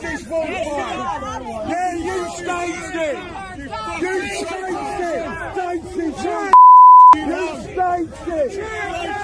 this vote by. Yeah, you staged it. You staged it. You staged it.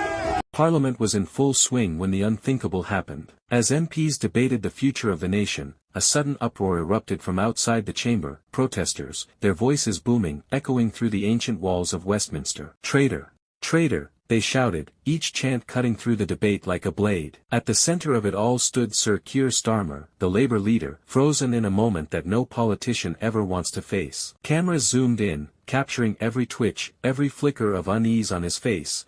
Parliament was in full swing when the unthinkable happened. As MPs debated the future of the nation, a sudden uproar erupted from outside the chamber, protesters, their voices booming, echoing through the ancient walls of Westminster. "Traitor! Traitor!" they shouted, each chant cutting through the debate like a blade. At the center of it all stood Sir Keir Starmer, the Labour leader, frozen in a moment that no politician ever wants to face. Cameras zoomed in, capturing every twitch, every flicker of unease on his face.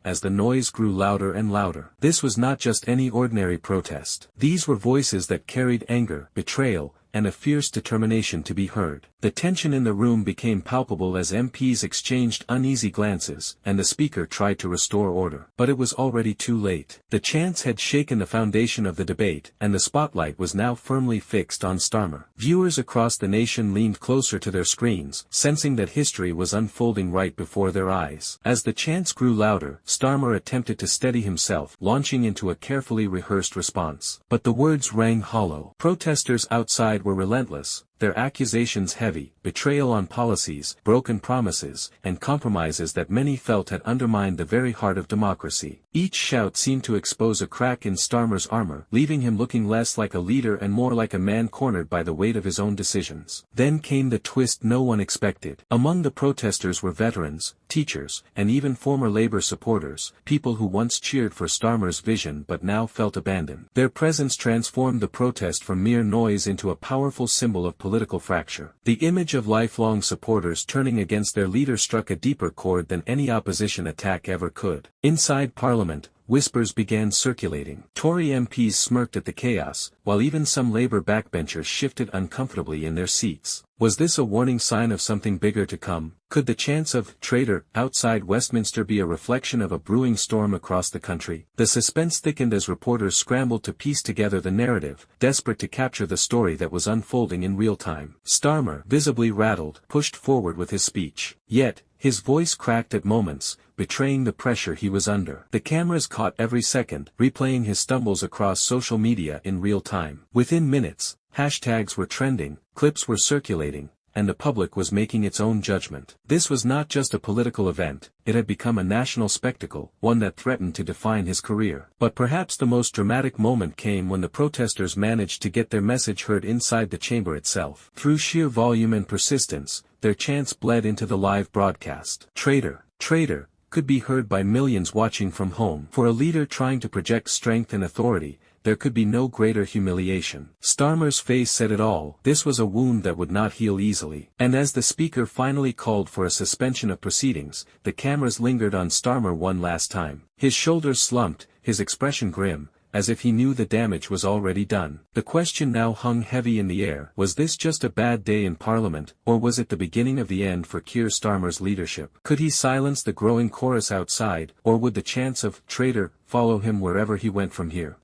As the noise grew louder and louder. This was not just any ordinary protest. These were voices that carried anger, betrayal, and a fierce determination to be heard. The tension in the room became palpable as MPs exchanged uneasy glances, and the speaker tried to restore order. But it was already too late. The chants had shaken the foundation of the debate, and the spotlight was now firmly fixed on Starmer. Viewers across the nation leaned closer to their screens, sensing that history was unfolding right before their eyes. As the chants grew louder, Starmer attempted to steady himself, launching into a carefully rehearsed response. But the words rang hollow. Protesters outside were relentless, their accusations heavy, betrayal on policies, broken promises, and compromises that many felt had undermined the very heart of democracy. Each shout seemed to expose a crack in Starmer's armor, leaving him looking less like a leader and more like a man cornered by the weight of his own decisions. Then came the twist no one expected. Among the protesters were veterans, teachers, and even former Labour supporters, people who once cheered for Starmer's vision but now felt abandoned. Their presence transformed the protest from mere noise into a powerful symbol of political fracture. The image of lifelong supporters turning against their leader struck a deeper chord than any opposition attack ever could. Inside Parliament, whispers began circulating. Tory MPs smirked at the chaos, while even some Labour backbenchers shifted uncomfortably in their seats. Was this a warning sign of something bigger to come? Could the chants of "traitor" outside Westminster be a reflection of a brewing storm across the country? The suspense thickened as reporters scrambled to piece together the narrative, desperate to capture the story that was unfolding in real time. Starmer, visibly rattled, pushed forward with his speech. Yet, his voice cracked at moments, betraying the pressure he was under. The cameras caught every second, replaying his stumbles across social media in real time. Within minutes, hashtags were trending, clips were circulating, and the public was making its own judgment. This was not just a political event, it had become a national spectacle, one that threatened to define his career. But perhaps the most dramatic moment came when the protesters managed to get their message heard inside the chamber itself. Through sheer volume and persistence, their chants bled into the live broadcast. "Traitor! Traitor!" could be heard by millions watching from home. For a leader trying to project strength and authority, there could be no greater humiliation. Starmer's face said it all. This was a wound that would not heal easily. And as the speaker finally called for a suspension of proceedings, the cameras lingered on Starmer one last time. His shoulders slumped, his expression grim, as if he knew the damage was already done. The question now hung heavy in the air. Was this just a bad day in Parliament, or was it the beginning of the end for Keir Starmer's leadership? Could he silence the growing chorus outside, or would the chants of "traitor" follow him wherever he went from here?